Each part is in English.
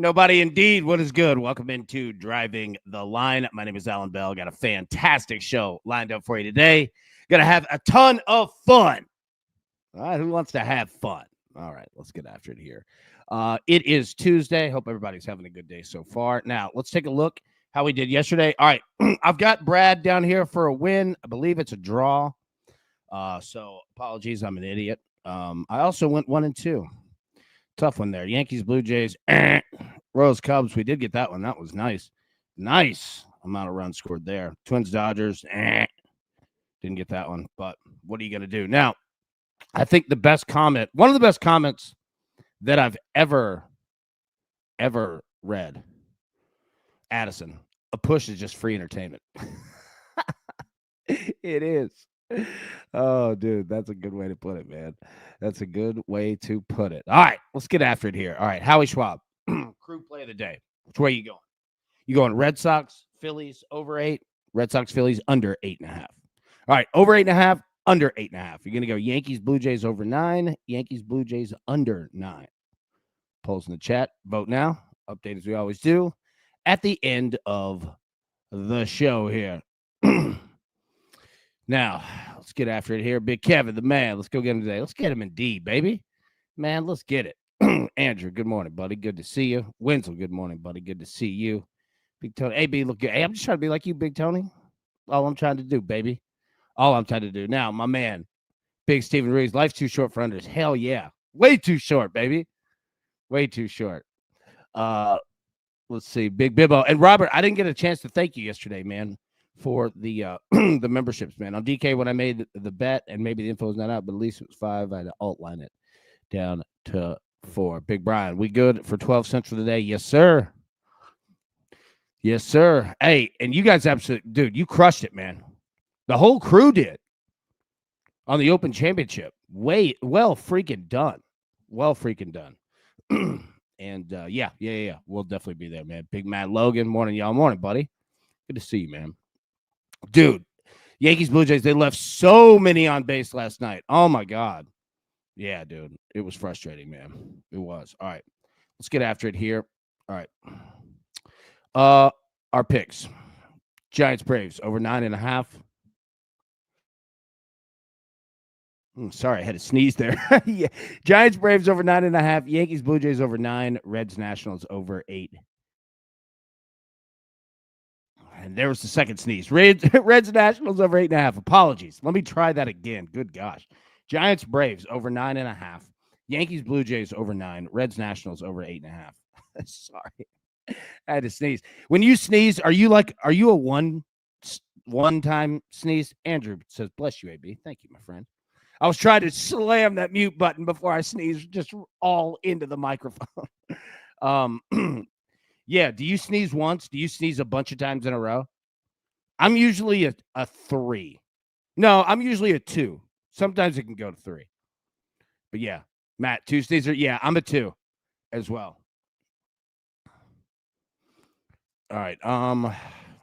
Nobody indeed. What is good? Welcome into Driving the Line. My name is Alan Bell. Got a fantastic show lined up for you today. Gonna have a ton of fun. All right, who wants to have fun? All right, let's get after it here. It is Tuesday. Hope everybody's having a good day so far. Now, let's take a look how we did yesterday. All right, I've got Brad down here for a win. I believe it's a draw. So apologies, I'm an idiot. I also went 1-2. Tough one there. Yankees, Blue Jays, Royals, Cubs. We did get that one. That was nice. Nice amount of runs scored there. Twins, Dodgers, didn't get that one. But what are you going to do? Now, I think the best comment, one of the best comments that I've ever read, Addison, a push is just free entertainment. It is. Oh, dude, that's a good way to put it, man. That's a good way to put it. All right, let's get after it here. All right, Howie Schwab, crew play of the day. Which way are you going? You going Red Sox, Phillies, over 8? Red Sox, Phillies, under 8.5. All right, over 8.5, under 8.5. You're going to go Yankees, Blue Jays, over 9. Yankees, Blue Jays, under 9. Polls in the chat. Vote now. Update as we always do at the end of the show here. Now, let's get after it here. Big Kevin, the man. Let's go get him today. Let's get him in D, baby. Man, let's get it. Andrew, good morning, buddy. Good to see you. Wenzel, good morning, buddy. Good to see you. Big Tony. Hey, B, look good. Hey, I'm just trying to be like you, Big Tony. All I'm trying to do, baby. All I'm trying to do. Now, my man, Big Steven Reeves. Life's too short for unders. Hell yeah. Way too short, baby. Way too short. Let's see. Big Bibbo. And Robert, I didn't get a chance to thank you yesterday, man, for the the memberships, man. On DK, when I made the bet, and maybe the info is not out, but at least it was 5. I had to alt line it down to 4. Big Brian, we good for 12 cents for the day? Yes, sir. Yes, sir. Hey, and you guys absolutely, dude, you crushed it, man. The whole crew did on the Open Championship. Well freaking done. Well freaking done. And yeah. We'll definitely be there, man. Big Matt Logan, morning, y'all. Morning, buddy. Good to see you, man. Dude, Yankees, Blue Jays, they left so many on base last night. Oh, my God. Yeah, dude. It was frustrating, man. It was. All right. Let's get after it here. All right. Our picks. Giants, Braves, over 9.5. Sorry, I had to sneeze there. Yeah. Giants, Braves, over 9.5. Yankees, Blue Jays, over 9. Reds, Nationals, over 8. And there was the second sneeze. Reds Nationals over 8.5. Apologies. Let me try that again. Good gosh. Giants, Braves over 9.5. Yankees, Blue Jays over 9. Reds, Nationals over 8.5. Sorry. I had to sneeze. When you sneeze, are you a one-time sneeze? Andrew says, bless you, AB. Thank you, my friend. I was trying to slam that mute button before I sneezed just all into the microphone. Yeah, do you sneeze once? Do you sneeze a bunch of times in a row? I'm usually a 3. No, I'm usually a 2. Sometimes it can go to 3. But yeah, Matt, 2 sneezers. Yeah, I'm a 2 as well. All right.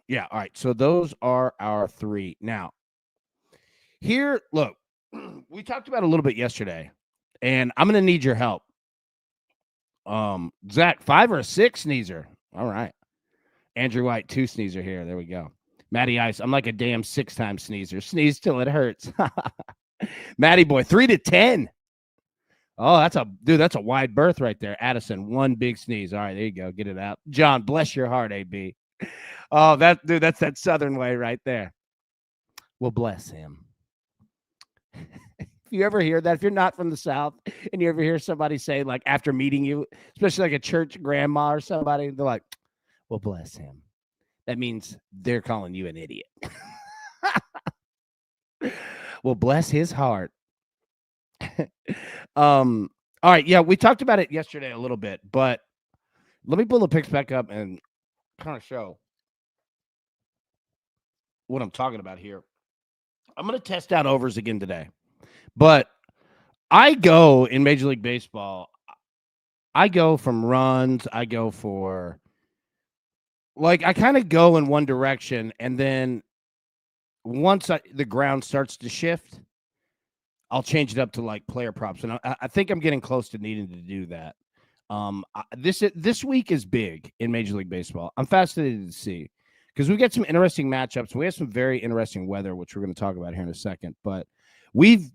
Yeah, all right. So those are our 3. Now, here, look, we talked about it a little bit yesterday, and I'm going to need your help. Zach, 5 or a 6 sneezer. All right. Andrew White, 2 sneezer here. There we go. Matty Ice, I'm like a damn 6-time sneezer. Sneeze till it hurts. Matty Boy, 3 to 10. Oh, that's a wide berth right there. Addison, 1 big sneeze. All right, there you go. Get it out. John, bless your heart, AB. Oh, that's that Southern way right there. Well, bless him. If you ever hear that, if you're not from the South and you ever hear somebody say, like, after meeting you, especially like a church grandma or somebody, they're like, well, bless him. That means they're calling you an idiot. Well, bless his heart. All right. Yeah, we talked about it yesterday a little bit, but let me pull the picks back up and kind of show what I'm talking about here. I'm going to test out overs again today. But I go in Major League Baseball, I go from runs, I go for, like, I kind of go in one direction, and then once the ground starts to shift, I'll change it up to, like, player props. And I think I'm getting close to needing to do that. This week is big in Major League Baseball. I'm fascinated to see because we get some interesting matchups. We have some very interesting weather, which we're going to talk about here in a second. But we've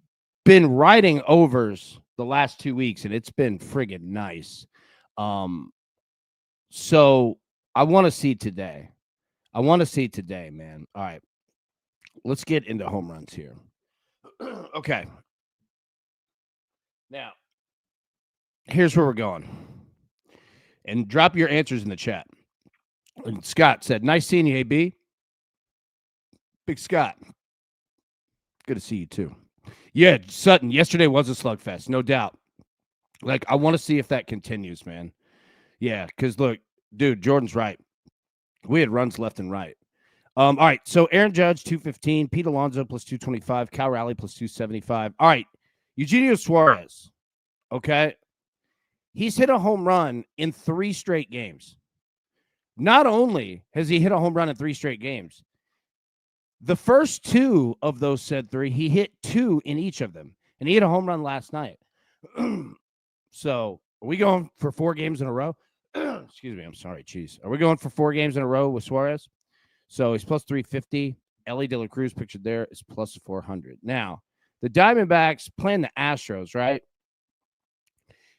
been riding overs the last 2 weeks, and it's been friggin' nice. So I want to see today. Man. All right, let's get into home runs here. Okay. Now, here's where we're going. And drop your answers in the chat. And Scott said, nice seeing you, AB. Big Scott. Good to see you, too. Yeah, Sutton, yesterday was a slugfest, no doubt. Like, I want to see if that continues, man. Yeah, because, look, dude, Jordan's right. We had runs left and right. All right, so Aaron Judge, 215. Pete Alonso, plus 225. Cal Raleigh, plus 275. All right, Eugenio Suarez, okay? He's hit a home run in 3 straight games. Not only has he hit a home run in 3 straight games, the first 2 of those said 3, he hit 2 in each of them. And he hit a home run last night. So, are we going for 4 games in a row? Excuse me, I'm sorry, jeez. Are we going for 4 games in a row with Suarez? So, he's plus 350. Ellie De La Cruz, pictured there, is plus 400. Now, the Diamondbacks playing the Astros, right?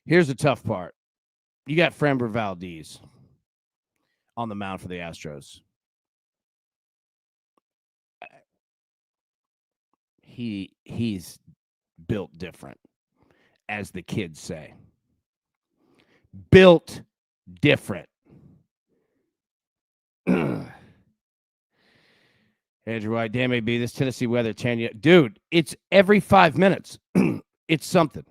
Here's the tough part. You got Framber Valdez on the mound for the Astros. He's built different, as the kids say. Built different. Andrew White, damn AB, this Tennessee weather, Tanya. Dude, it's every 5 minutes. It's something.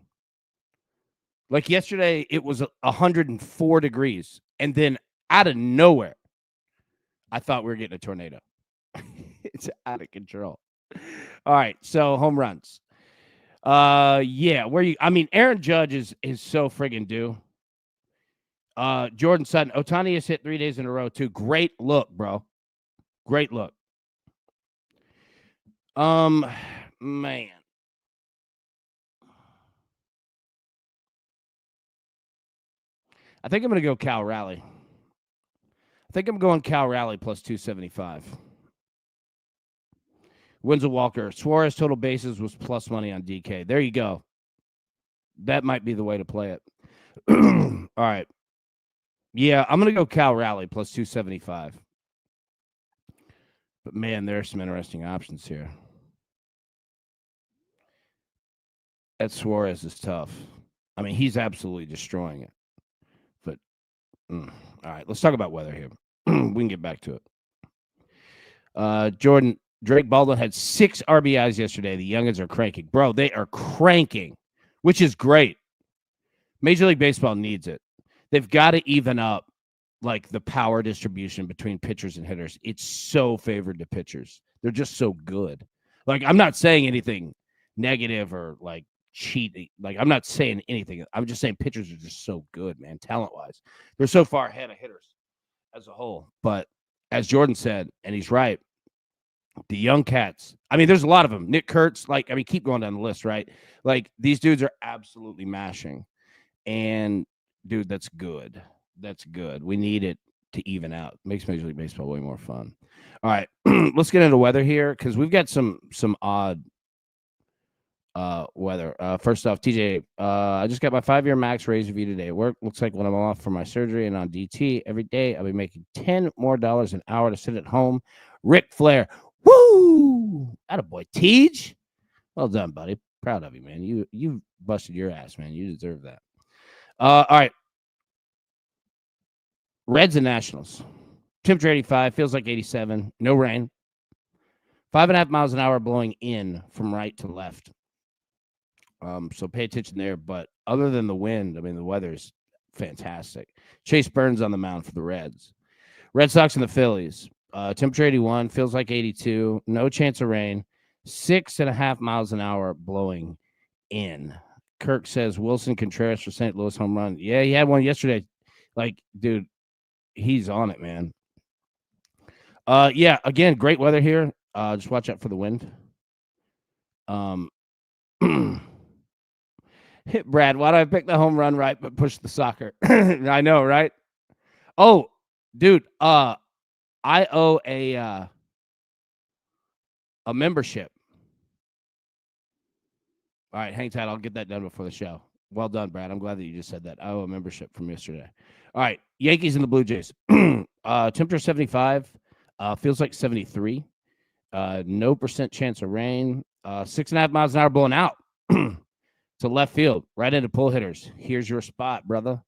Like yesterday, it was 104 degrees. And then out of nowhere, I thought we were getting a tornado. It's out of control. All right, so home runs. Yeah, Aaron Judge is so friggin' due. Jordan Sutton, Ohtani has hit 3 days in a row too. Great look, bro. Great look. Man. I think I'm going to go Cal Raleigh. I think I'm going Cal Raleigh plus 275. Winslow Walker. Suarez total bases was plus money on DK. There you go. That might be the way to play it. All right. Yeah, I'm going to go Cal Raleigh plus 275. But, man, there are some interesting options here. That Suarez is tough. I mean, he's absolutely destroying it. But, all right, let's talk about weather here. We can get back to it. Jordan, Drake Baldwin had 6 RBIs yesterday. The youngins are cranking. Bro, they are cranking, which is great. Major League Baseball needs it. They've got to even up, like, the power distribution between pitchers and hitters. It's so favored to pitchers. They're just so good. Like, I'm not saying anything negative or, like, cheating. Like, I'm not saying anything. I'm just saying pitchers are just so good, man, talent-wise. They're so far ahead of hitters as a whole. But as Jordan said, and he's right, the young cats, I mean, there's a lot of them. Nick Kurtz, keep going down the list, right? Like, these dudes are absolutely mashing. And, dude, that's good. That's good. We need it to even out. Makes Major League Baseball way more fun. All right, let's get into weather here because we've got some odd weather. First off, TJ, I just got my 5-year max raise review today at work. Looks like when I'm off for my surgery and on DT every day, I'll be making $10 more an hour to sit at home. Ric Flair. Woo! Attaboy, Tej. Well done, buddy. Proud of you, man. You busted your ass, man. You deserve that. All right. Reds and Nationals. Temperature 85, feels like 87. No rain. 5.5 miles an hour blowing in from right to left. So pay attention there. But other than the wind, I mean, the weather's fantastic. Chase Burns on the mound for the Reds. Red Sox and the Phillies. Temperature 81, feels like 82. No chance of rain. 6.5 miles an hour blowing in. Kirk says Wilson Contreras for St. Louis home run. Yeah, he had one yesterday. Like, dude, he's on it, man. Yeah, again, great weather here. Just watch out for the wind. Brad, why do I pick the home run right but push the soccer? I know, right? Oh, dude, I owe a membership. All right, hang tight. I'll get that done before the show. Well done, Brad. I'm glad that you just said that. I owe a membership from yesterday. All right, Yankees and the Blue Jays. Temperature 75. Feels like 73. No percent chance of rain. 6.5 miles an hour blowing out to left field, right into pull hitters. Here's your spot, brother.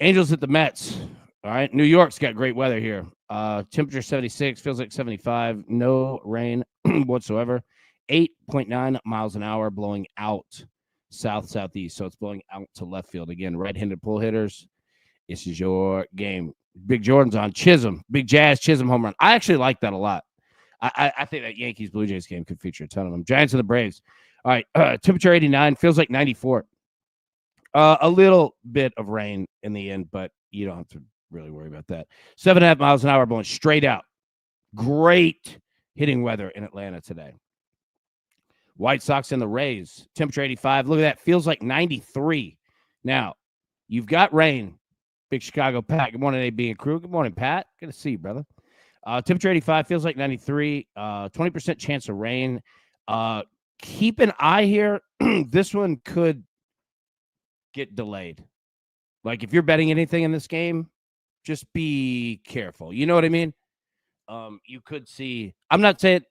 Angels at the Mets. All right, New York's got great weather here. Temperature 76, feels like 75. No rain whatsoever. 8.9 miles an hour blowing out southeast. So it's blowing out to left field. Again, right-handed pull hitters. This is your game. Big Jordan's on Chisholm. Big Jazz Chisholm home run. I actually like that a lot. I think that Yankees Blue Jays game could feature a ton of them. Giants and the Braves. All right, temperature 89, feels like 94. A little bit of rain in the end, but you don't have to really worry about that. 7.5 miles an hour blowing straight out. Great hitting weather in Atlanta today. White Sox and the Rays. Temperature 85. Look at that. Feels like 93. Now, you've got rain. Big Chicago Pat. Good morning, AB and crew. Good morning, Pat. Good to see you, brother. Temperature 85. Feels like 93. 20% chance of rain. Keep an eye here. This one could get delayed. Like, if you're betting anything in this game, just be careful. You know what I mean? You could see. I'm not saying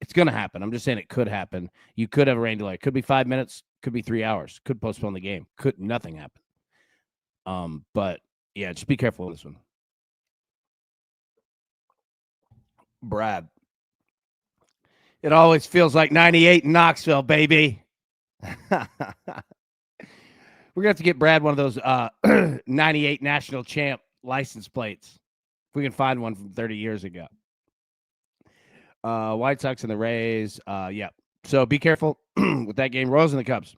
it's going to happen. I'm just saying it could happen. You could have a rain delay. Could be 5 minutes. Could be 3 hours. Could postpone the game. Could nothing happen. But yeah, just be careful with this one. Brad. It always feels like 98 in Knoxville, baby. We're going to have to get Brad one of those 98 national champ license plates. If we can find one from 30 years ago. White Sox and the Rays. Yeah. So be careful with that game. Royals and the Cubs.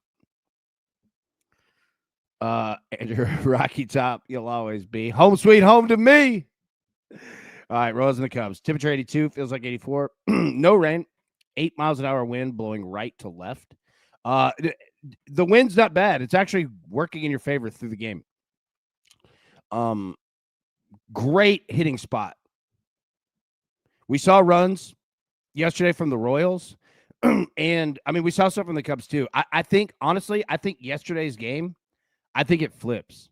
Andrew, Rocky Top, you'll always be. Home sweet home to me. All right, Royals and the Cubs. Temperature 82, feels like 84. No rain. 8 miles an hour wind blowing right to left. The wind's not bad. It's actually working in your favor through the game. Great hitting spot. We saw runs yesterday from the Royals. And, I mean, we saw stuff from the Cubs, too. I think, honestly, yesterday's game, I think it flips.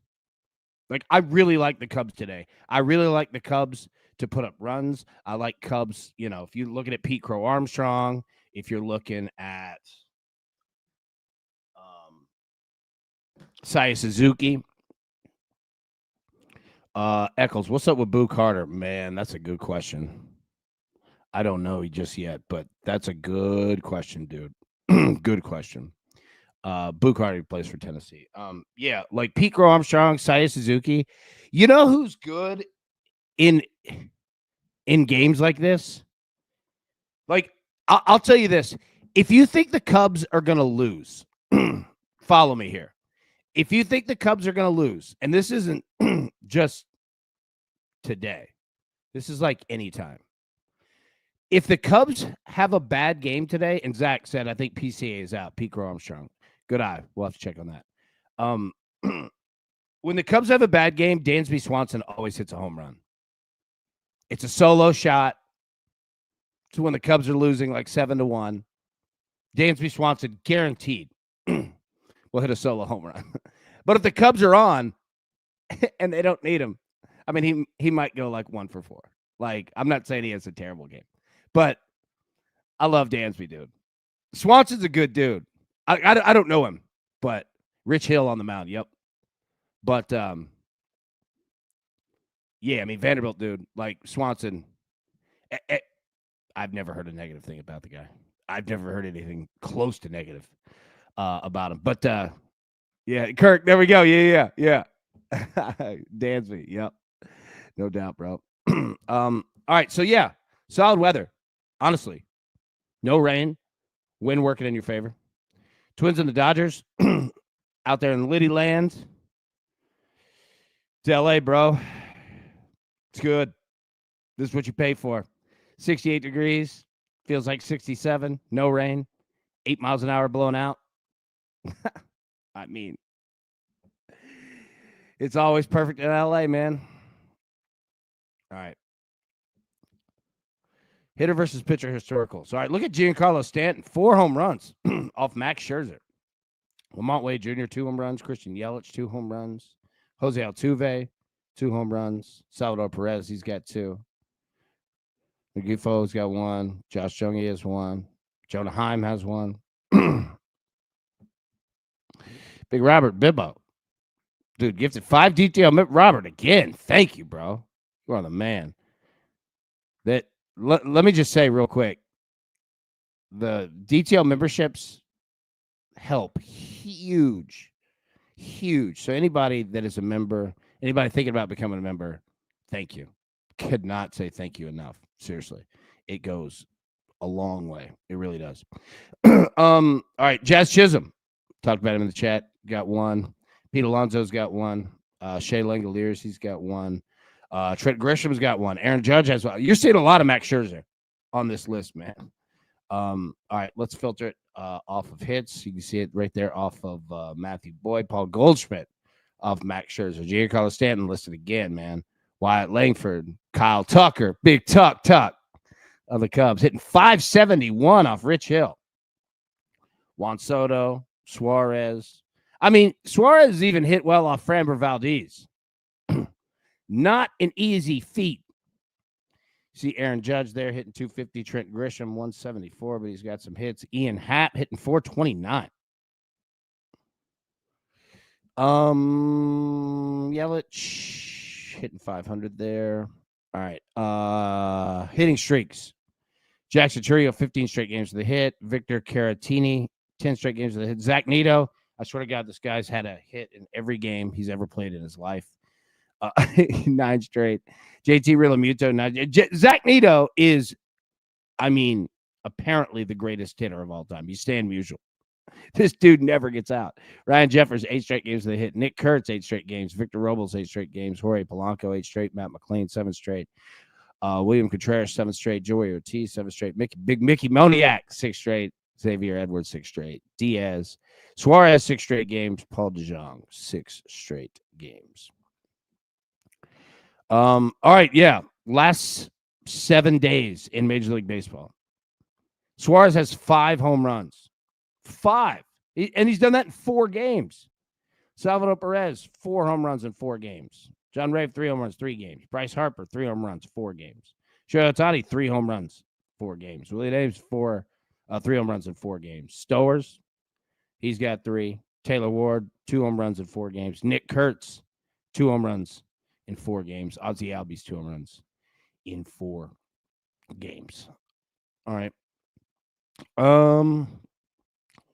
Like, I really like the Cubs today. I really like the Cubs to put up runs. I like Cubs, you know, if you're looking at Pete Crow Armstrong, if you're looking at Saya Suzuki, Eccles, what's up with Boo Carter? Man, that's a good question. I don't know just yet, but that's a good question, dude. Good question. Boo Carter plays for Tennessee. Yeah, like Pete Crow Armstrong, Saya Suzuki. You know who's good in games like this? Like, I'll tell you this. If you think the Cubs are going to lose, follow me here. If you think the Cubs are going to lose, and this isn't just today, this is like anytime. If the Cubs have a bad game today, and Zach said, I think PCA is out, Pete Crow Armstrong. Good eye. We'll have to check on that. When the Cubs have a bad game, Dansby Swanson always hits a home run. It's a solo shot. It's when the Cubs are losing like 7-1. Dansby Swanson guaranteed will hit a solo home run. But if the Cubs are on and they don't need him, I mean, he might go like 1 for 4. Like, I'm not saying he has a terrible game, but I love Dansby, dude. Swanson's a good dude. I don't know him, but Rich Hill on the mound. Yep. But, yeah, I mean, Vanderbilt, dude, like Swanson, I've never heard a negative thing about the guy. I've never heard anything close to negative about him. But, yeah, Kirk, there we go. Yeah. Dansby, yep. No doubt, bro. All right, so, yeah, solid weather, honestly. No rain, wind working in your favor. Twins and the Dodgers out there in Liddy land. It's L.A., bro. It's good. This is what you pay for. 68 degrees. Feels like 67. No rain. 8 miles an hour blowing out. I mean, it's always perfect in LA, man. All right. Hitter versus pitcher historical. So, all right, look at Giancarlo Stanton. 4 home runs off Max Scherzer. Lamont Wade Jr., 2 home runs. Christian Yelich, 2 home runs. Jose Altuve, 2 home runs. Salvador Perez, he's got 2. McGufo's got 1. Josh Jung has 1. Jonah Heim has 1. Big Robert Bibbo. Dude, gifted 5 DTL. Robert, again, thank you, bro. You are the man. Let me just say real quick, the DTL memberships help huge. So anybody that is a member, anybody thinking about becoming a member, thank you. Could not say thank you enough. Seriously, it goes a long way. It really does. All right, Jazz Chisholm, talked about him in the chat. Got 1. Pete Alonso's got 1. Shea Langoliers, he's got 1. Trent Grisham's got 1. Aaron Judge has 1. You're seeing a lot of Max Scherzer on this list, man. All right, let's filter it off of hits. You can see it right there off of Matthew Boyd, Paul Goldschmidt off Max Scherzer. Giancarlo Stanton listed again, man. Wyatt Langford, Kyle Tucker, Big Tuck of the Cubs, hitting 571 off Rich Hill. Juan Soto, Suarez. I mean, Suarez even hit well off Framber Valdez. Not an easy feat. See Aaron Judge there hitting 250. Trent Grisham 174, but he's got some hits. Ian Happ hitting 429. Yelich hitting 500 there. All right. Hitting streaks. Jackson Churio, 15 straight games with a hit. Victor Caratini, 10 straight games with a hit. Zach Neto, I swear to God, this guy's had a hit in every game he's ever played in his life. 9 straight. JT Realmuto. Zach Neto is, I mean, apparently the greatest hitter of all time. He's Stan Musial. This dude never gets out. Ryan Jeffers, 8 straight games with a hit. Nick Kurtz, 8 straight games. Victor Robles, 8 straight games. Jorge Polanco, 8 straight. Matt McLean, 7 straight. William Contreras, 7 straight. Joey Ortiz, 7 straight. Big Mickey Moniak, 6 straight. Xavier Edwards, 6 straight. Diaz. Suarez, 6 straight games. Paul DeJong, 6 straight games. All right, yeah. Last 7 days in Major League Baseball. Suarez has 5 home runs. 5. And he's done that in 4 games. Salvador Perez, 4 home runs in 4 games. John Ray, 3 home runs, 3 games. Bryce Harper, 3 home runs, 4 games. Shohei Ohtani, 3 home runs, 4 games. Willie Davis, 3 home runs in 4 games. Stowers, he's got 3. Taylor Ward, 2 home runs in 4 games. Nick Kurtz, 2 home runs in 4 games. Ozzie Albies, 2 home runs in 4 games. All right.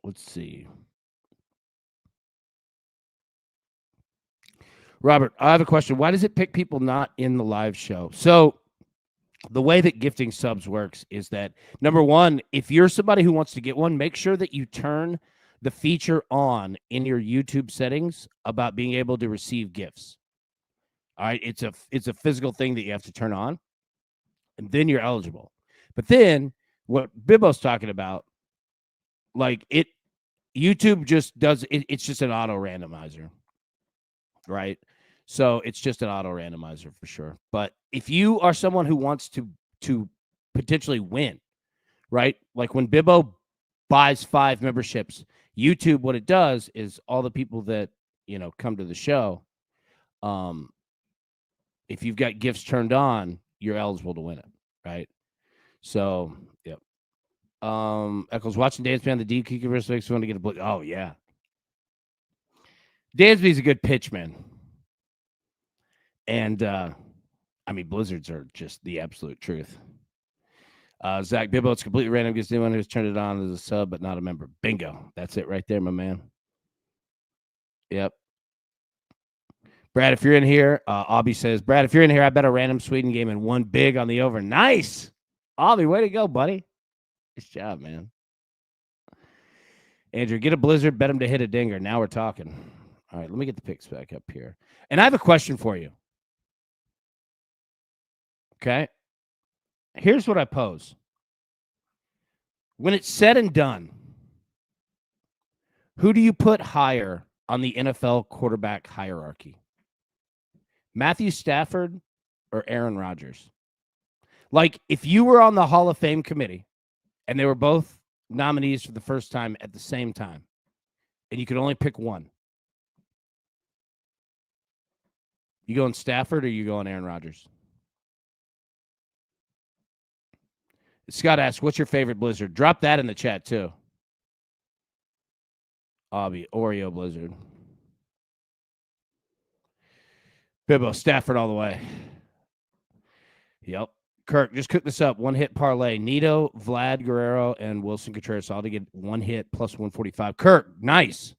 Let's see. Robert, I have a question. Why does it pick people not in the live show? So the way that gifting subs works is that, number one, if you're somebody who wants to get one, make sure that you turn the feature on in your YouTube settings about being able to receive gifts. All right, it's a physical thing that you have to turn on, and then you're eligible. But then what Bibbo's talking about, like YouTube just does it, it's just an auto randomizer, right? So it's just an auto randomizer for sure. But if you are someone who wants to potentially win, right? Like when Bibbo buys 5 memberships, YouTube, what it does is all the people that, come to the show, if you've got gifts turned on, you're eligible to win it, right? So, yep. Echoes watching Dansby on the deep kicker versus makes want to get a blitz. Oh yeah, Dansby's a good pitchman, and I mean blizzards are just the absolute truth. Zach Bibbo, it's completely random. Gets anyone who's turned it on as a sub but not a member. Bingo, that's it right there, my man. Yep. Brad, if you're in here, Aubie says, Brad, if you're in here, I bet a random Sweden game and 1 big on the over. Nice, Aubie, way to go, buddy. Nice job, man. Andrew, get a blizzard, bet him to hit a dinger. Now we're talking. All right, let me get the picks back up here. And I have a question for you. Okay? Here's what I pose. When it's said and done, who do you put higher on the NFL quarterback hierarchy? Matthew Stafford or Aaron Rodgers? Like, if you were on the Hall of Fame committee and they were both nominees for the first time at the same time, and you could only pick one, you going Stafford or you going Aaron Rodgers? Scott asks, what's your favorite Blizzard? Drop that in the chat, too. Obby, Oreo Blizzard. Bibbo, Stafford all the way. Yep. Kirk, just cook this up. One hit parlay. Nito, Vlad Guerrero, and Wilson Contreras all to get one hit plus 145. Kirk, nice.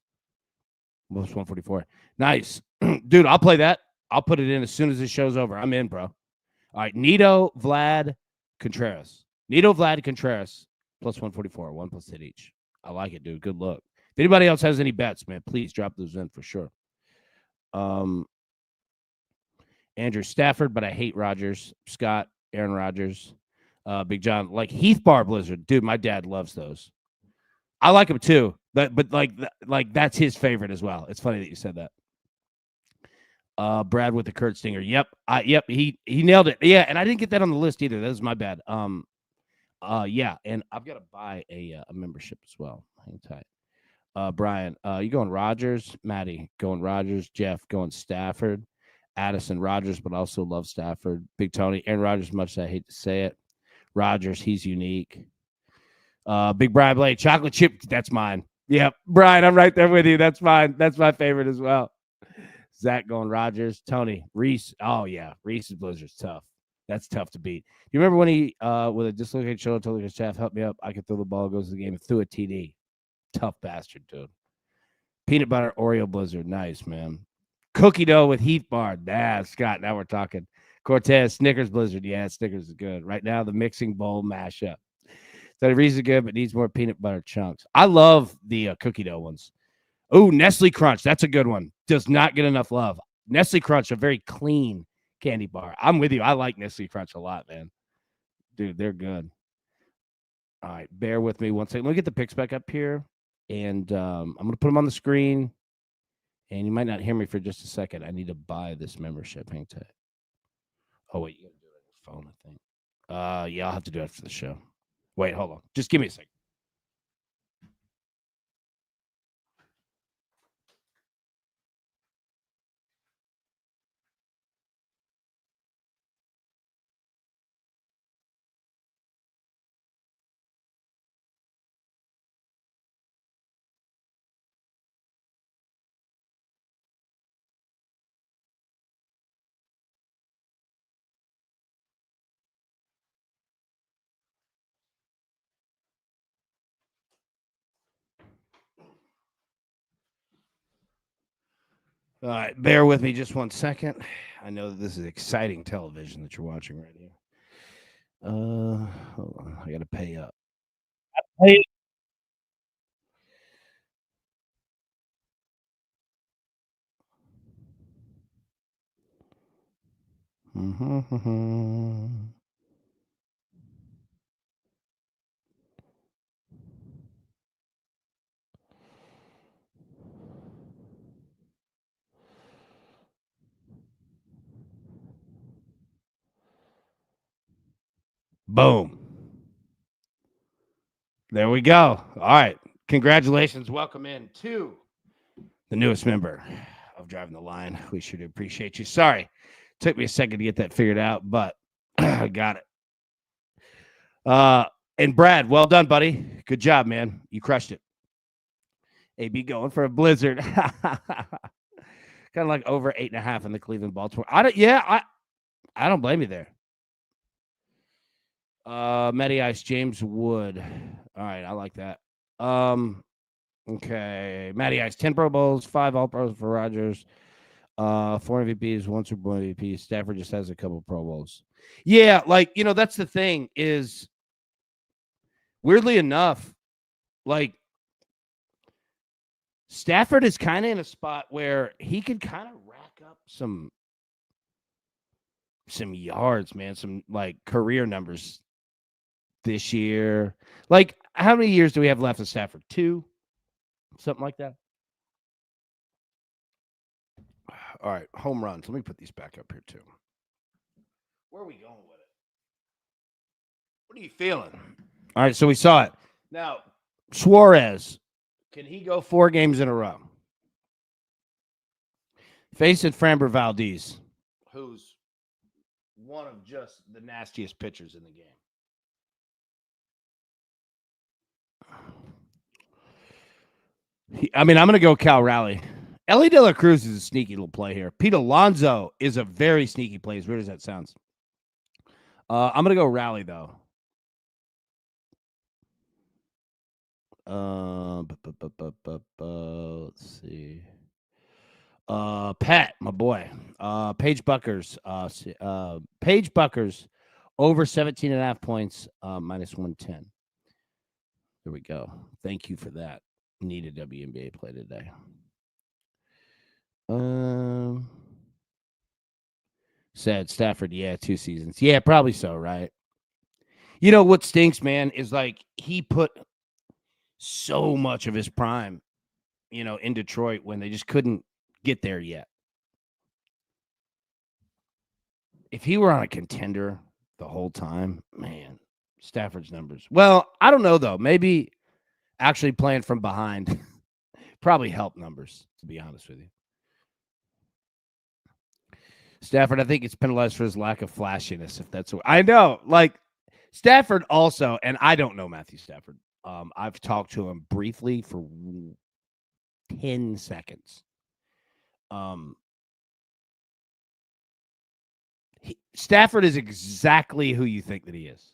Plus 144. Nice. Dude, I'll play that. I'll put it in as soon as this show's over. I'm in, bro. All right. Nito, Vlad, Contreras. Nito, Vlad, Contreras, plus 144. 1 plus hit each. I like it, dude. Good luck. If anybody else has any bets, man, please drop those in for sure. Andrew Stafford, but I hate Rodgers. Scott, Aaron Rodgers. Big John, like Heath Bar Blizzard. Dude, my dad loves those. I like them too, but like that's his favorite as well. It's funny that you said that. Brad with the Kurt Stinger. Yep. Yep. He nailed it. Yeah. And I didn't get that on the list either. That was my bad. Yeah. And I've got to buy a membership as well. Hang tight. Brian, you going Rodgers? Maddie going Rodgers. Jeff going Stafford. Addison Rodgers, but also love Stafford. Big Tony, Aaron Rodgers, much as I hate to say it. Rodgers, he's unique. Big Brian Blade, chocolate chip, that's mine. Yep, Brian, I'm right there with you. That's mine. That's my favorite as well. Zach going Rodgers. Tony, Reese. Oh, yeah, Reese's Blizzard's tough. That's tough to beat. You remember when he, with a dislocated shoulder, told his staff, help me up. I can throw the ball, goes to the game, and threw a TD. Tough bastard, dude. Peanut butter Oreo Blizzard. Nice, man. Cookie dough with Heath Bar. Nah, Scott, now we're talking. Cortez, Snickers Blizzard. Yeah, Snickers is good. Right now, the mixing bowl mashup. So the reason good, but needs more peanut butter chunks. I love the cookie dough ones. Oh, Nestle Crunch. That's a good one. Does not get enough love. Nestle Crunch, a very clean candy bar. I'm with you. I like Nestle Crunch a lot, man. Dude, they're good. All right, bear with me one second. Let me get the picks back up here, and I'm going to put them on the screen. And you might not hear me for just a second. I need to buy this membership. Hang tight. Oh, wait. You got to do it on your phone, I think. Yeah, I'll have to do it after the show. Wait, hold on. Just give me a second. All right, bear with me just one second. I know that this is exciting television that you're watching right here. Hold on. I got to pay up. Hey. Boom. There we go. All right. Congratulations. Welcome in to the newest member of Driving the Line. We sure do appreciate you. Sorry. Took me a second to get that figured out, but I got it. And Brad, well done, buddy. Good job, man. You crushed it. AB going for a blizzard. Kind of like over 8.5 in the Cleveland Baltimore. I don't blame you there. Matty Ice, James Wood. All right, I like that. Okay. Matty Ice, 10 Pro Bowls, 5 All Pros for Rodgers. 4 MVPs, 1 Super Bowl MVP. Stafford just has a couple Pro Bowls. Yeah, like, that's the thing is, weirdly enough, like, Stafford is kind of in a spot where he could kind of rack up some yards, man, some, like, career numbers this year. Like, how many years do we have left of Stafford? 2? Something like that? All right, home runs. Let me put these back up here too. Where are we going with it? What are you feeling? All right, so we saw it. Now, Suarez, can he go 4 games in a row? Facing Framber Valdez, who's one of just the nastiest pitchers in the game. I'm going to go Cal Raleigh. Ellie De La Cruz is a sneaky little play here. Pete Alonso is a very sneaky play, as weird as that sounds. I'm going to go Raleigh, though. Let's see. Pat, my boy. Paige Buckers. Paige Buckers over 17.5 points, minus 110. There we go. Thank you for that. Needed WNBA play today. Said Stafford, yeah, 2 seasons. Yeah, probably so, right? You know what stinks, man, is like he put so much of his prime, in Detroit when they just couldn't get there yet. If he were on a contender the whole time, man, Stafford's numbers. Well, I don't know, though. Maybe actually playing from behind probably helped numbers, to be honest with you. Stafford, I think it's penalized for his lack of flashiness, if that's what I know. Like Stafford also, and I don't know Matthew Stafford. I've talked to him briefly for 10 seconds. Stafford is exactly who you think that he is.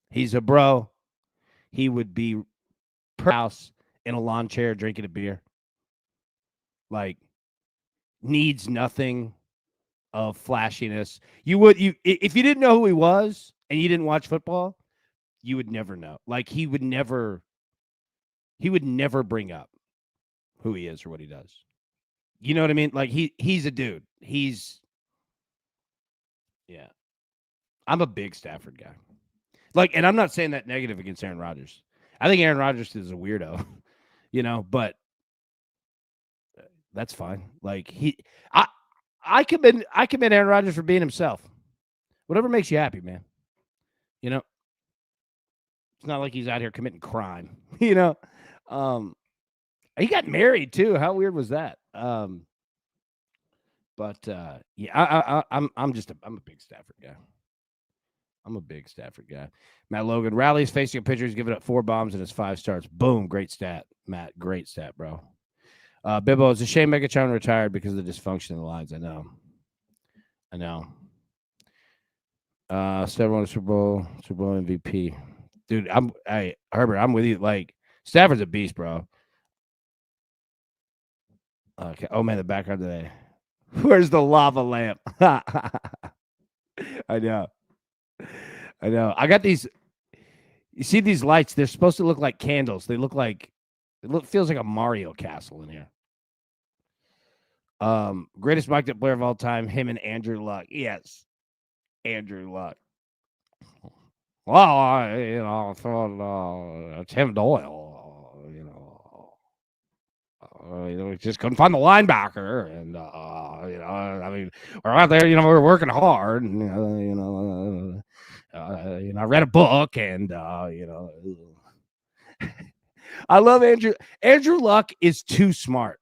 He's a bro. He would be per house in a lawn chair drinking a beer. Like, needs nothing of flashiness. If you didn't know who he was and you didn't watch football, you would never know. Like, he would never bring up who he is or what he does. You know what I mean? Like, he's a dude. Yeah. I'm a big Stafford guy. Like, and I'm not saying that negative against Aaron Rodgers. I think Aaron Rodgers is a weirdo, but that's fine. Like, I commend Aaron Rodgers for being himself. Whatever makes you happy, man. It's not like he's out here committing crime. He got married too. How weird was that? Yeah, I'm a big Stafford guy. I'm a big Stafford guy. Matt Logan, Rally's facing a pitcher who's given up 4 bombs in his 5 starts. Boom, great stat, Matt. Great stat, bro. Bibbo, it's a shame Megatron retired because of the dysfunction in the lines. I know. Stafford won Super Bowl MVP. Dude, Herbert, I'm with you. Like, Stafford's a beast, bro. Okay. Oh man, the background today. Where's the lava lamp? I know. I got these. You see these lights? They're supposed to look like candles. They look like feels like a Mario castle in here. Greatest mic'd up player of all time, him and Andrew Luck. Yes, Andrew Luck. Well, I thought Tim Doyle, we just couldn't find the linebacker, and I mean, we're out there, we're working hard, and I read a book, and I love Andrew. Andrew Luck is too smart.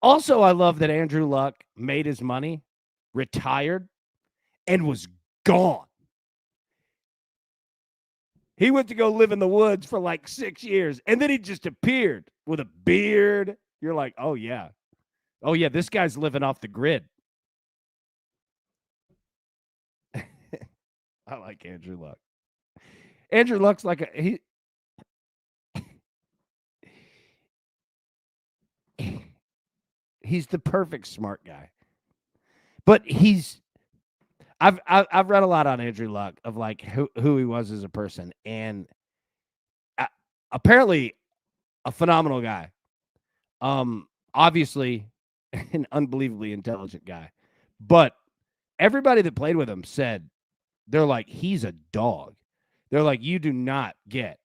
Also, I love that Andrew Luck made his money, retired, and was gone. He went to go live in the woods for like 6 years, and then he just appeared with a beard. You're like, oh, yeah. Oh, yeah, this guy's living off the grid. I like Andrew Luck. Andrew Luck's like he's the perfect smart guy. But I've read a lot on Andrew Luck of like who he was as a person, and apparently a phenomenal guy. Obviously an unbelievably intelligent guy, but everybody that played with him said they're like, he's a dog. They're like, you do not get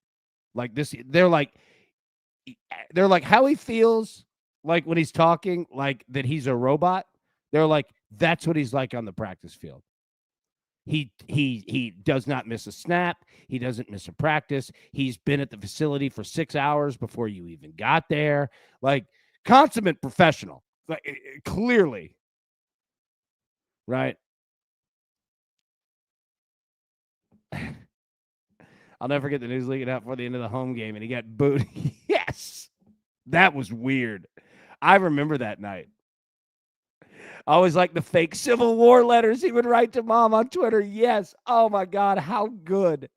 like this. They're like how he feels like when he's talking, like that he's a robot. They're like, that's what he's like on the practice field. He does not miss a snap. He doesn't miss a practice. He's been at the facility for 6 hours before you even got there. Like consummate professional. Like clearly. Right? I'll never forget the news leaking out for the end of the home game and he got booed. Yes. That was weird. I remember that night. I always like the fake Civil War letters he would write to mom on Twitter. Yes. Oh my God. How good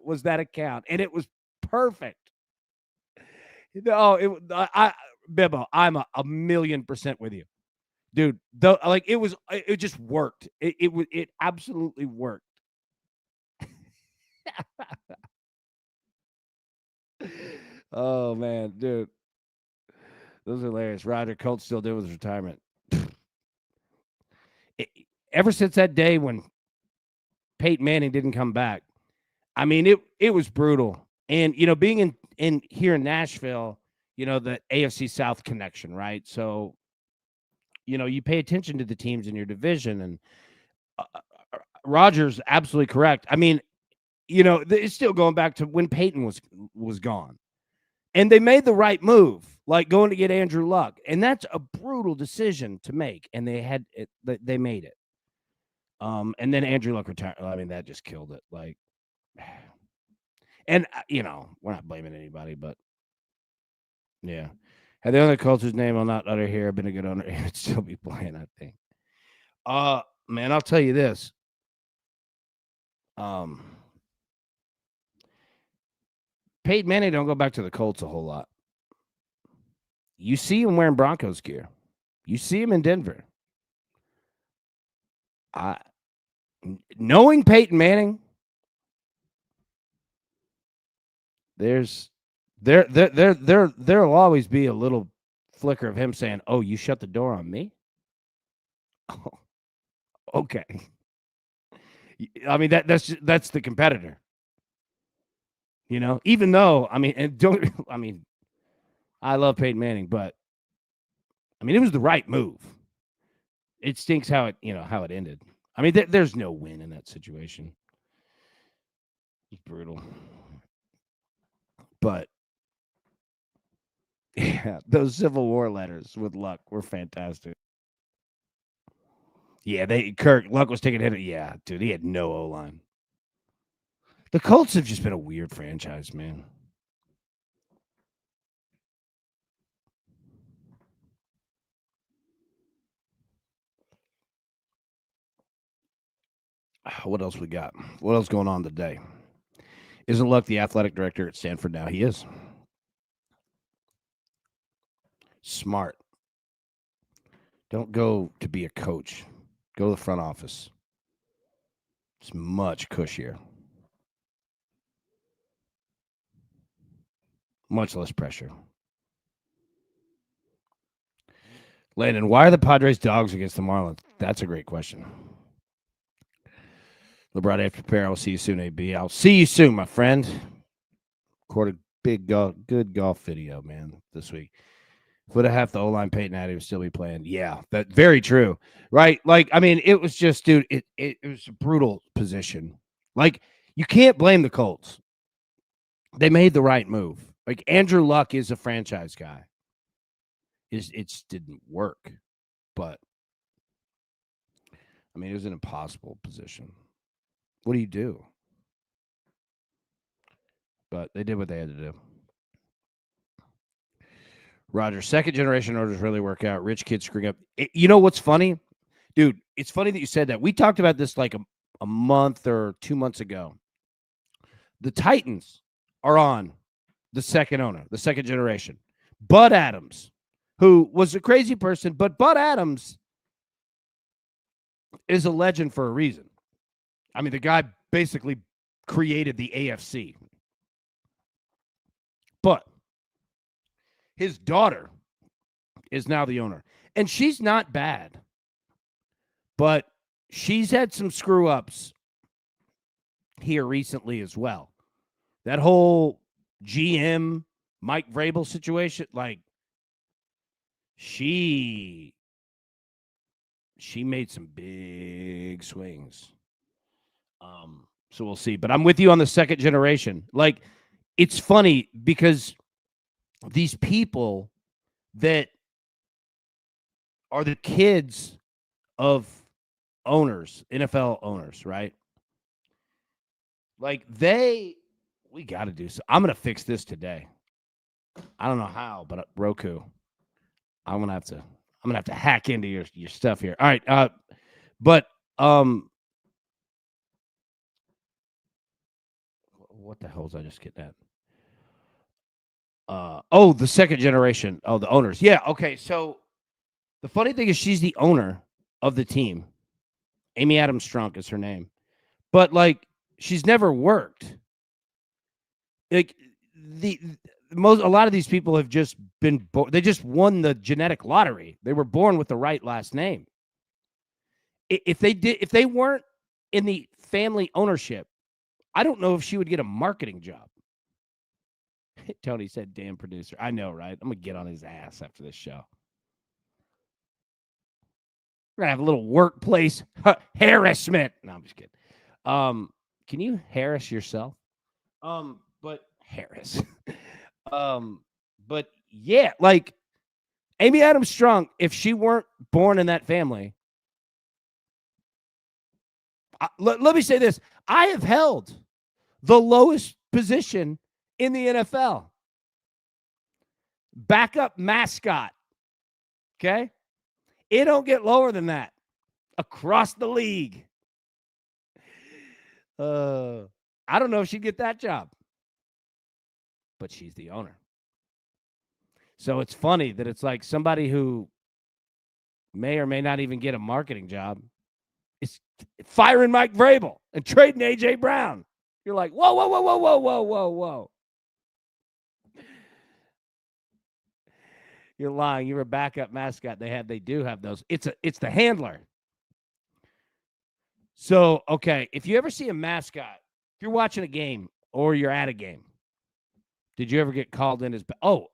was that account? And it was perfect. No, Bibbo, I'm a 1,000,000% with you, dude. It just worked. It absolutely worked. Oh man, dude, those are hilarious. Roger Colt's still doing with his retirement. Ever since that day when Peyton Manning didn't come back, I mean, it was brutal. And being in here in Nashville, the AFC South connection, right? So, you pay attention to the teams in your division, and Roger's absolutely correct. I mean, it's still going back to when Peyton was gone, and they made the right move, like going to get Andrew Luck, and that's a brutal decision to make, and they made it. And then Andrew Luck retired. I mean, that just killed it. Like, and we're not blaming anybody, but yeah. Had the other coach's name I'll not utter here, been a good owner, it would still be playing, I think. Man, I'll tell you this. Peyton Manning don't go back to the Colts a whole lot. You see him wearing Broncos gear. You see him in Denver. Knowing Peyton Manning, there'll always be a little flicker of him saying, "Oh, you shut the door on me." Oh, okay. I mean that's the competitor. Even though I love Peyton Manning, but I mean it was the right move. It stinks how it ended. I mean there's no win in that situation. It's brutal. But yeah, those Civil War letters with Luck were fantastic. Yeah, Luck was taking a hit. Yeah, dude, he had no O-line. The Colts have just been a weird franchise, man. What else we got? What else going on today? Isn't Luck the athletic director at Stanford now? He is. Smart. Don't go to be a coach. Go to the front office. It's much cushier. Much less pressure. Landon, why are the Padres dogs against the Marlins? That's a great question. LeBron after prepare. I'll see you soon, AB. I'll see you soon, my friend. Recorded good golf video, man, this week. Would have half the O-line Peyton had, he would still be playing. Yeah, that's very true. Right? Like, I mean, it was just, dude, it was a brutal position. Like, you can't blame the Colts. They made the right move. Like, Andrew Luck is a franchise guy. It didn't work. But, I mean, it was an impossible position. What do you do? But they did what they had to do. Roger, second generation orders really work out. Rich kids screwing up. You know what's funny? Dude, it's funny that you said that. We talked about this like a month or 2 months ago. The Titans are on the second owner, the second generation. Bud Adams, who was a crazy person, but Bud Adams is a legend for a reason. I mean, the guy basically created the AFC. But his daughter is now the owner. And she's not bad. But she's had some screw-ups here recently as well. That whole GM Mike Vrabel situation, like, she made some big swings. So we'll see. But I'm with you on the second generation. Like, it's funny because these people that are the kids of owners, NFL owners, right? Like, we got to do so. I'm going to fix this today. I don't know how, but Roku, I'm going to have to hack into your stuff here. All right. But what the hell was I just getting at? The second generation. Oh, the owners. Yeah. Okay. So the funny thing is, she's the owner of the team. Amy Adams Strunk is her name, but like, she's never worked. Like, a lot of these people have just been they just won the genetic lottery. They were born with the right last name. If they weren't in the family ownership, I don't know if she would get a marketing job. Tony said, damn producer. I know, right? I'm going to get on his ass after this show. We're going to have a little workplace harassment. No, I'm just kidding. Can you harass yourself? But Harris. But yeah, like Amy Adams Strunk, if she weren't born in that family, let me say this. I have held the lowest position in the NFL. Backup mascot. Okay? It don't get lower than that across the league. I don't know if she'd get that job, but she's the owner. So it's funny that it's like somebody who may or may not even get a marketing job is firing Mike Vrabel and trading A.J. Brown. You're like, whoa, whoa, whoa, whoa, whoa, whoa, whoa, whoa. You're lying. You're a backup mascot. They do have those. It's the handler. So, okay, if you ever see a mascot, if you're watching a game or you're at a game, did you ever get called in as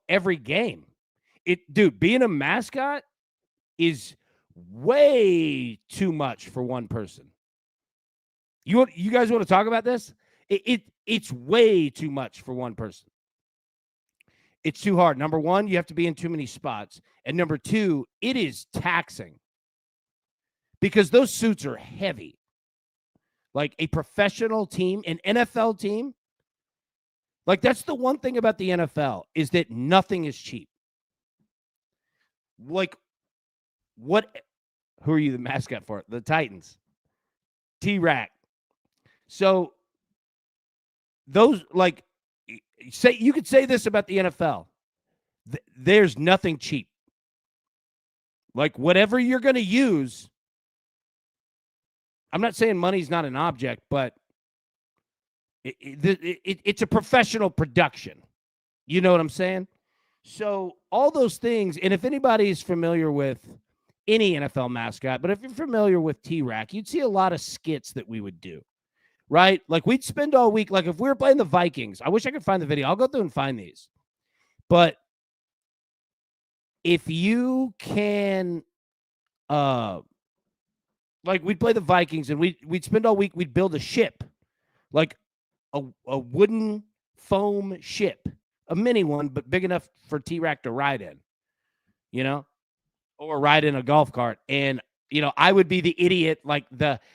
every game? Dude, being a mascot is way too much for one person. You guys want to talk about this? It's way too much for one person. It's too hard. Number one, you have to be in too many spots. And number two, it is taxing because those suits are heavy. Like a professional team, an NFL team, like that's the one thing about the NFL is that nothing is cheap. Like, who are you the mascot for? The Titans. T-Rack. So those, like, you could say this about the NFL. There's nothing cheap. Like, whatever you're going to use, I'm not saying money's not an object, but it's a professional production. You know what I'm saying? So all those things, and if anybody's familiar with any NFL mascot, but if you're familiar with T-Rack, you'd see a lot of skits that we would do, right? Like we'd spend all week, like if we were playing the Vikings, I wish I could find the video. I'll go through and find these. But if you can, like we'd play the Vikings and we'd spend all week, we'd build a ship, like a wooden foam ship, a mini one, but big enough for T-Rack to ride in, you know, or ride in a golf cart. And, you know, I would be the idiot, like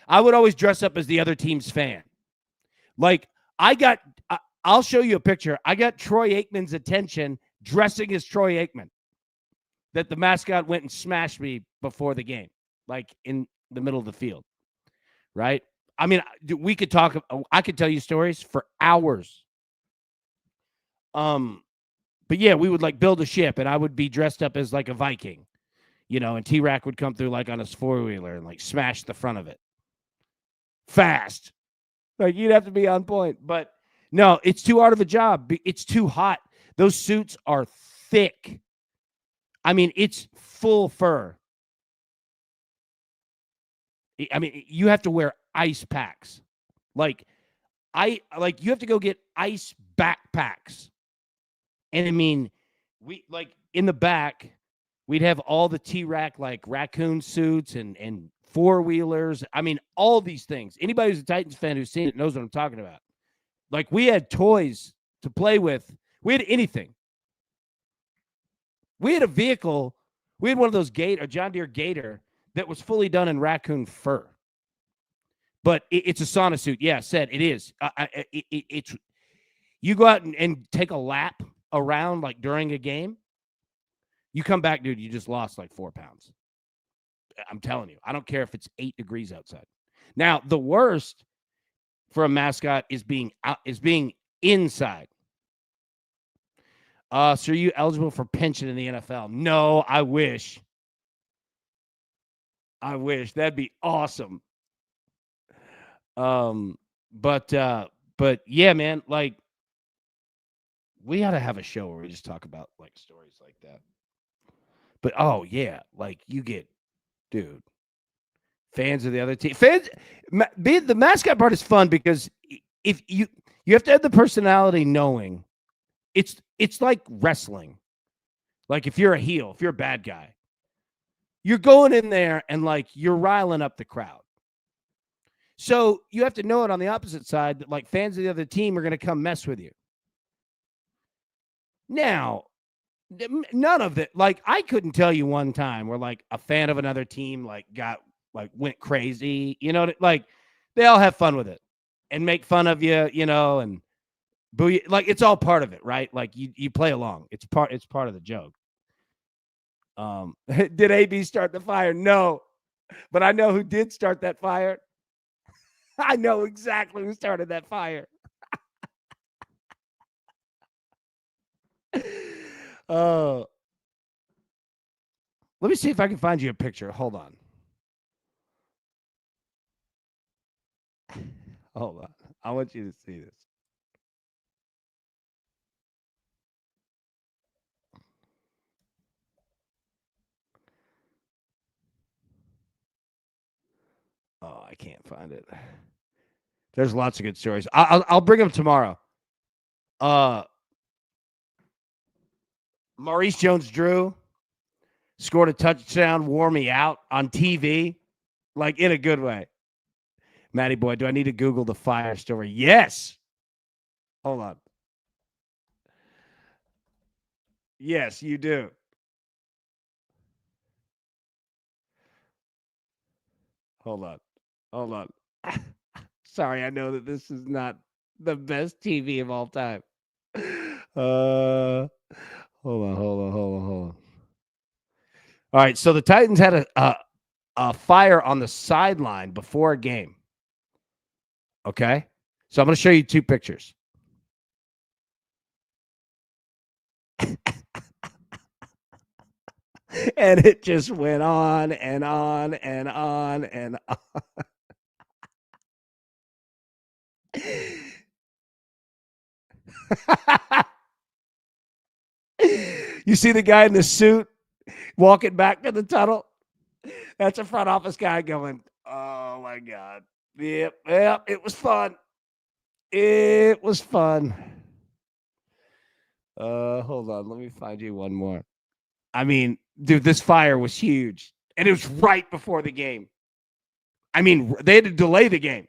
I would always dress up as the other team's fan. Like I'll show you a picture. I got Troy Aikman's attention dressing as Troy Aikman, that the mascot went and smashed me before the game, like in the middle of the field. Right. I mean, we could talk. I could tell you stories for hours. But yeah, we would like build a ship and I would be dressed up as like a Viking, you know, and T-Rack would come through like on his 4-wheeler and like smash the front of it fast. Like you'd have to be on point, but no, it's too hard of a job. It's too hot. Those suits are thick. I mean, it's full fur. I mean, you have to wear ice packs. Like you have to go get ice backpacks. And I mean, we like in the back, We'd have all the T-Rack like raccoon suits and four-wheelers. I mean, all these things. Anybody who's a Titans fan who's seen it knows what I'm talking about. Like, we had toys to play with. We had anything. We had a vehicle. We had one of those a John Deere Gator that was fully done in raccoon fur. But it's a sauna suit. Yeah, said it is. It's you go out and take a lap around like during a game. You come back, dude, you just lost like 4 pounds. I'm telling you. I don't care if it's 8 degrees outside. Now, the worst for a mascot is being inside. So are you eligible for pension in the NFL? No, I wish. That'd be awesome. But yeah, man, like we ought to have a show where we just talk about like stories like that. But oh yeah, like you get, dude, fans of the other team. The mascot part is fun because if you have to have the personality knowing it's like wrestling. Like if you're a heel, if you're a bad guy, you're going in there and like you're riling up the crowd. So you have to know it on the opposite side that like fans of the other team are going to come mess with you. Now, none of it. Like I couldn't tell you one time where like a fan of another team like went crazy. You know, like they all have fun with it and make fun of you. You know, and boo you. Like it's all part of it, right? Like you play along. It's part of the joke. Did AB start the fire? No, but I know who did start that fire. I know exactly who started that fire. Let me see if I can find you a picture. Hold on. Hold on. I want you to see this. Oh, I can't find it. There's lots of good stories. I'll bring them tomorrow. Maurice Jones-Drew scored a touchdown, wore me out on TV, like in a good way. Matty boy, do I need to Google the fire story? Yes. Hold on. Yes, you do. Hold on. Sorry, I know that this is not the best TV of all time. Hold on. All right, so the Titans had a fire on the sideline before a game. Okay, so I'm going to show you 2 pictures. And it just went on and on and on and on. You see the guy in the suit walking back to the tunnel? That's a front office guy going, oh my God. Yep, it was fun. It was fun. Hold on, let me find you one more. I mean, dude, this fire was huge. And it was right before the game. I mean, they had to delay the game.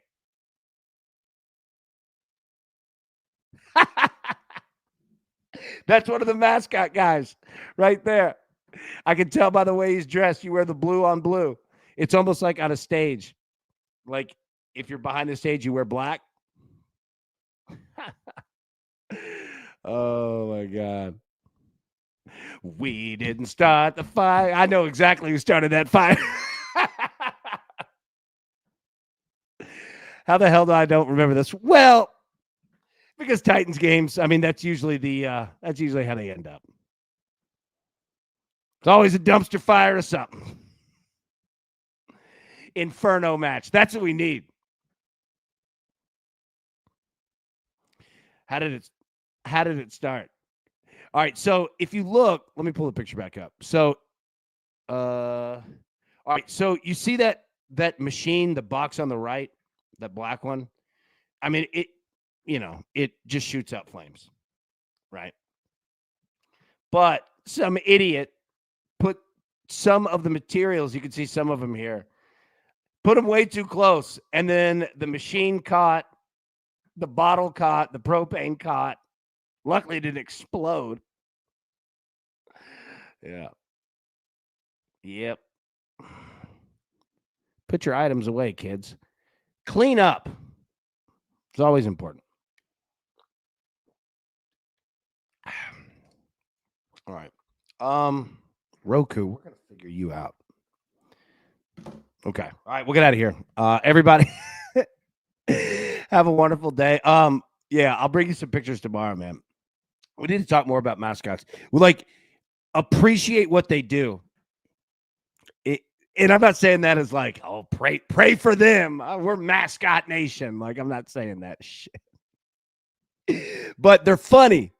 That's one of the mascot guys right there. I can tell by the way he's dressed. You wear the blue on blue. It's almost like on a stage. Like if you're behind the stage, you wear black. Oh, my God. We didn't start the fire. I know exactly who started that fire. How the hell do I don't remember this? Well, because Titans games, I mean, that's usually how they end up. It's always a dumpster fire or something. Inferno match. That's what we need. How did it start? All right, so if you look, let me pull the picture back up. So all right, so you see that machine, the box on the right, that black one? I mean, it just shoots out flames, right? But some idiot some of the materials. You can see some of them here. Put them way too close, and then the machine caught, the bottle caught, the propane caught. Luckily, it didn't explode. Yeah. Yep. Put your items away, kids. Clean up. It's always important. All right. Roku, we're gonna figure you out. Okay. All right, we'll get out of here. Everybody have a wonderful day. Yeah, I'll bring you some pictures tomorrow, man. We need to talk more about mascots. We appreciate what they do. And I'm not saying that as like, oh, pray for them. We're Mascot Nation. Like, I'm not saying that shit. But they're funny.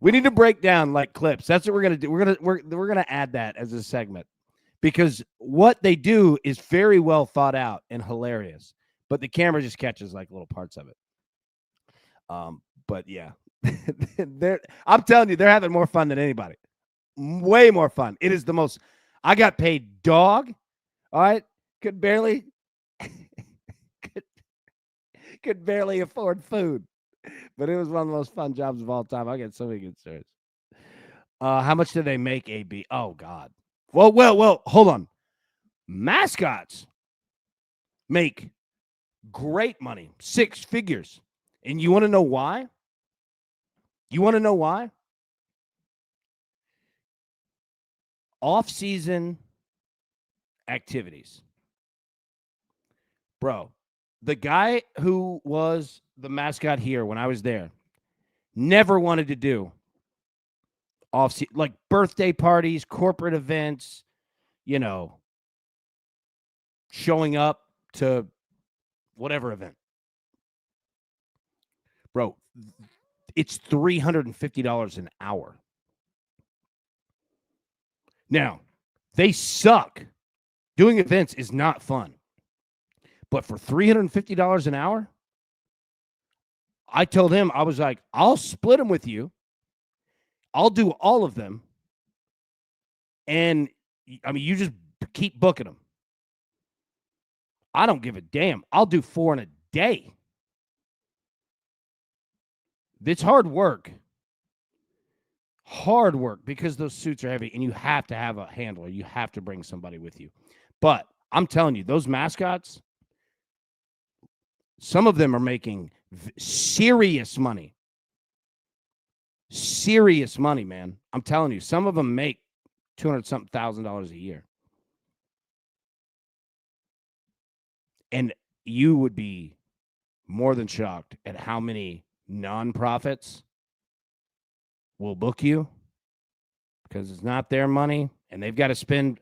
We need to break down like clips. That's what we're gonna do. We're gonna add that as a segment because what they do is very well thought out and hilarious. But the camera just catches like little parts of it. But yeah, I'm telling you, they're having more fun than anybody. Way more fun. It is the most. I got paid dog. All right, could barely afford food, but it was one of the most fun jobs of all time. I get so many good stories. How much do they make, AB? Oh God. Well. Hold on. Mascots make great money, 6 figures, and you want to know why? Off-season activities. Bro, the guy who was the mascot here when I was there never wanted to do off-season, like birthday parties, corporate events, showing up to whatever event. Bro, it's $350 an hour. Now, they suck. Doing events is not fun. But for $350 an hour, I told him, I was like, I'll split them with you. I'll do all of them. And, I mean, you just keep booking them. I don't give a damn. I'll do 4 in a day. It's hard work. Hard work because those suits are heavy and you have to have a handler. You have to bring somebody with you. But I'm telling you, those mascots, some of them are making serious money. Serious money, man. I'm telling you, some of them make $200-something thousand a year. And you would be more than shocked at how many nonprofits will book you because it's not their money and they've got to spend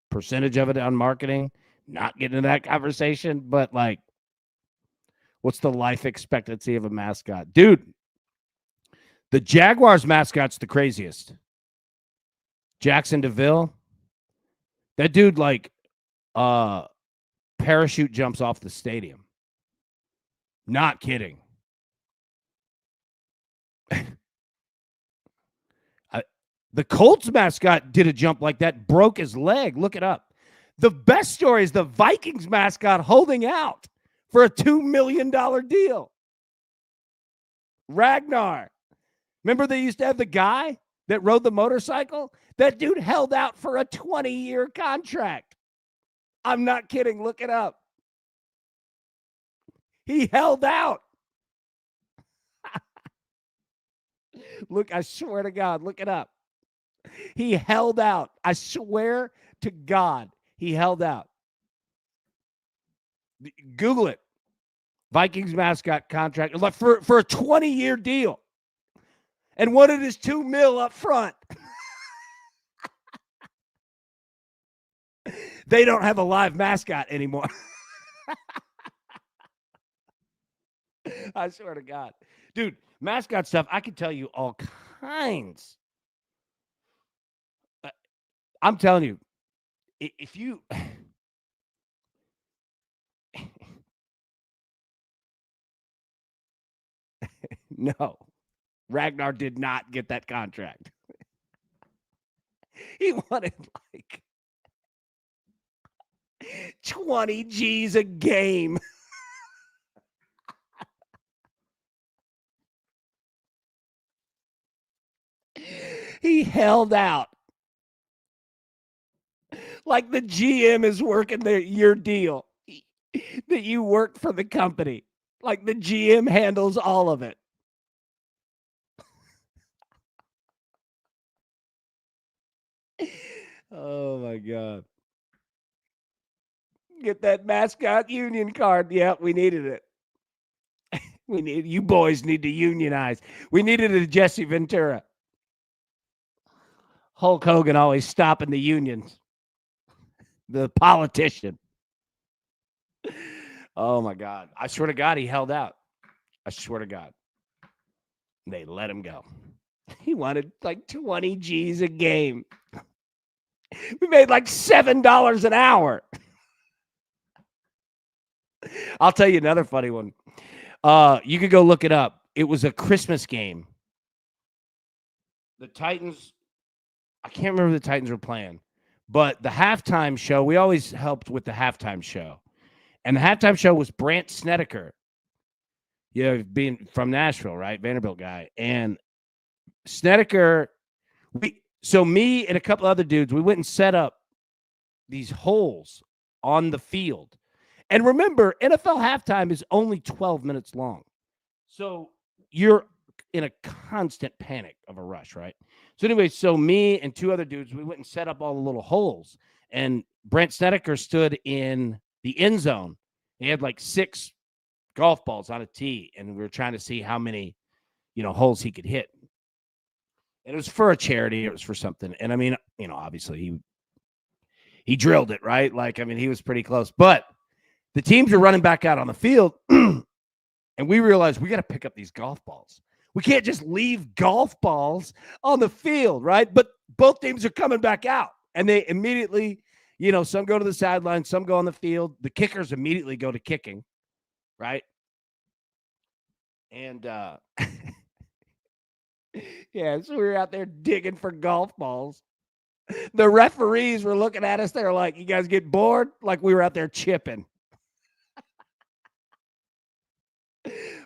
percentage of it on marketing. Not getting into that conversation, but like, what's the life expectancy of a mascot? Dude, the Jaguars mascot's the craziest. Jackson DeVille. That dude, like, parachute jumps off the stadium. Not kidding. The Colts mascot did a jump like that, broke his leg. Look it up. The best story is the Vikings mascot holding out for a $2 million deal. Ragnar. Remember they used to have the guy that rode the motorcycle? That dude held out for a 20-year contract. I'm not kidding. Look it up. He held out. Look, I swear to God, look it up. He held out. I swear to God, he held out. Google it. Vikings mascot contract for a 20-year deal. And wanted his $2 million up front. They don't have a live mascot anymore. I swear to God. Dude, mascot stuff, I can tell you all kinds. I'm telling you, if you... No. Ragnar did not get that contract. He wanted like 20 G's a game. He held out. Like the GM is working your deal. That you work for the company. Like the GM handles all of it. Oh, my God. Get that Mascot union card. Yeah, we needed it. You boys need to unionize. We needed a Jesse Ventura. Hulk Hogan always stopping the unions. The politician. Oh, my God. I swear to God, he held out. I swear to God. They let him go. He wanted like 20 G's a game. We made like $7 an hour. I'll tell you another funny one. You could go look it up. It was a Christmas game. The Titans, I can't remember who the Titans were playing, but the halftime show, we always helped with the halftime show. And the halftime show was Brant Snedeker. Being from Nashville, right? Vanderbilt guy. And Snedeker, me and a couple other dudes, we went and set up these holes on the field. And remember, NFL halftime is only 12 minutes long. So you're in a constant panic of a rush, right? So anyway, me and two other dudes, we went and set up all the little holes. And Brent Snedeker stood in the end zone. He had like 6 golf balls on a tee, and we were trying to see how many, holes he could hit. And it was for a charity. It was for something. And I mean, obviously he drilled it, right? Like, I mean, he was pretty close. But the teams are running back out on the field, and we realized we got to pick up these golf balls. We can't just leave golf balls on the field, right? But both teams are coming back out, and they immediately, some go to the sideline, some go on the field. The kickers immediately go to kicking, right? And, yeah, so we were out there digging for golf balls. The referees were looking at us. They were like, you guys get bored? Like we were out there chipping.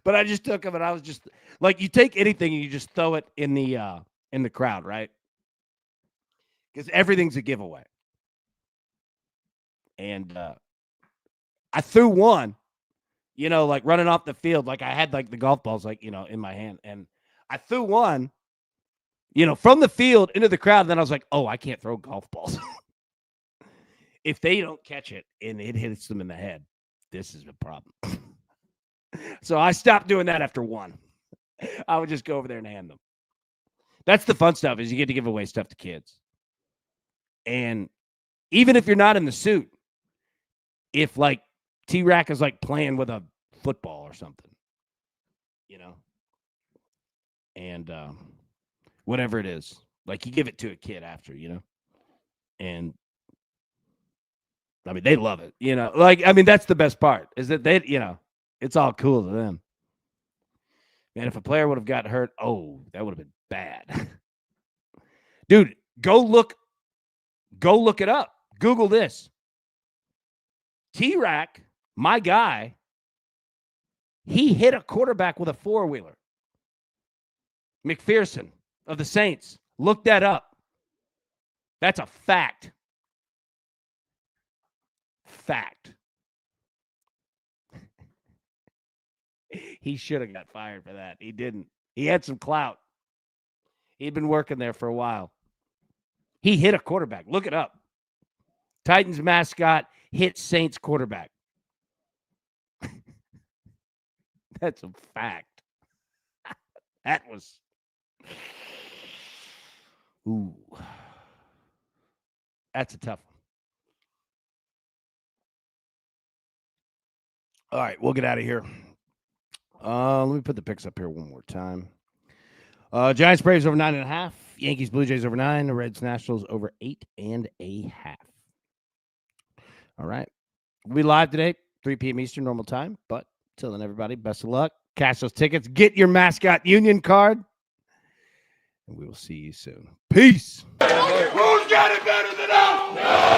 But I just took them, and I was just like, you take anything and you just throw it in the crowd, right? Because everything's a giveaway. And I threw one, like running off the field. Like I had like the golf balls, like, in my hand. And I threw one, from the field into the crowd. And then I was like, oh, I can't throw golf balls. If they don't catch it and it hits them in the head, this is a problem. So I stopped doing that after one. I would just go over there and hand them. That's the fun stuff, is you get to give away stuff to kids. And even if you're not in the suit, if like T-Rack is like playing with a football or something, and whatever it is, like you give it to a kid after, and I mean, they love it, like, I mean, that's the best part, is that they, it's all cool to them. Man, if a player would have got hurt, that would have been bad. Dude, go look it up. Google this. T-Rack, my guy, he hit a quarterback with a 4-wheeler. McPherson of the Saints. Look that up. That's a fact. Fact. He should have got fired for that. He didn't. He had some clout. He'd been working there for a while. He hit a quarterback. Look it up. Titans mascot hit Saints quarterback. That's a fact. That was. Ooh. That's a tough one. All right, we'll get out of here. Let me put the picks up here one more time. Giants Braves over 9.5. Yankees Blue Jays over 9. The Reds Nationals over 8.5. All right. We'll be live today, 3 p.m. Eastern, normal time. But till then, everybody, best of luck. Cash those tickets. Get your Mascot Union card. And we will see you soon. Peace. Who's got it better than us? No!